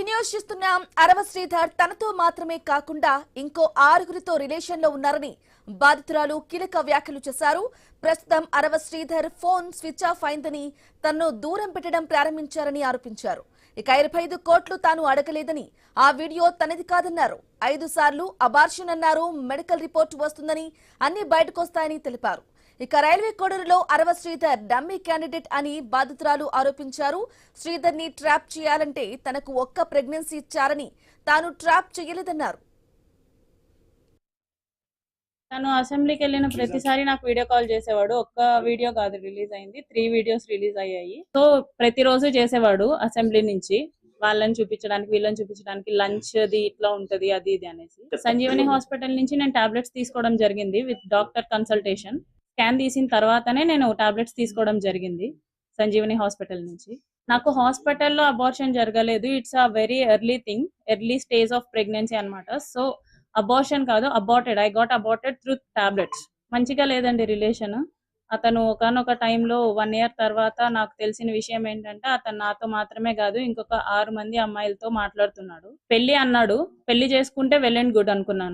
News చూస్తున్నాం. అరవ శ్రీధర్ తనతో మాత్రమే కాకుండా ఇంకో 6గురితో రిలేషన్ లో ఉన్నారని బాధితురాలు కీలక వ్యాఖ్యలు చేశారు. ప్రస్తుతం అరవ శ్రీధర్ ఫోన్ స్విచ్ ఆఫ్ అయిందని, తనను దూరం పెట్టడం ప్రారంభించారని ఆరోపించారు. ఇక 25 కోట్లు తాను అడగలేదని, ఆ వీడియో తనది కాదన్నారు. 5 సార్లు అబార్షన్ అన్నారు. మెడికల్ రిపోర్ట్ వస్తుందని, అన్ని బయటకొస్తాయని తెలిపారు. ఇక రైల్వే కోడూరులో అరవ శ్రీధర్ డమ్మీ క్యాండిడేట్ అని బాధితురాలు ఆరోపించారు. శ్రీధర్ ని ట్రాప్ చేయాలంటే తనకు ఒక్క ప్రెగ్నెన్సీ ఇచ్చారని, తాను ట్రాప్ చేయలేదన్నారు. తను అసెంబ్లీకి వెళ్ళిన ప్రతిసారి నాకు వీడియో కాల్ చేసేవాడు. ఒక్క వీడియో కాదు రిలీజ్ అయింది, 3 వీడియోస్ రిలీజ్ అయ్యాయి. సో ప్రతిరోజు చేసేవాడు అసెంబ్లీ నుంచి, వాళ్ళని చూపించడానికి వీళ్ళని చూపించడానికి, లంచ్ ది ఇట్లా ఉంటది అది ఇది అనేసి. సంజీవని హాస్పిటల్ నుంచి నేను టాబ్లెట్స్ తీసుకోవడం జరిగింది విత్ డాక్టర్ కన్సల్టేషన్. స్కాన్ తీసిన తర్వాతనే నేను టాబ్లెట్స్ తీసుకోవడం జరిగింది సంజీవని హాస్పిటల్ నుంచి. నాకు హాస్పిటల్లో అబార్షన్ జరగలేదు. It's a very early thing, early stage of pregnancy అనమాట. సో అబార్షన్ కాదు, aborted. I got aborted through tablets. మంచిగా లేదండి రిలేషన్. అతను ఒకనొక టైంలో 1 year తర్వాత నాకు తెలిసిన విషయం ఏంటంటే, అతను నాతో మాత్రమే కాదు ఇంకొక 6 మంది అమ్మాయిలతో మాట్లాడుతున్నాడు. పెళ్లి అన్నాడు. పెళ్లి చేసుకుంటే వెల్ అండ్ గుడ్ అనుకున్నాను.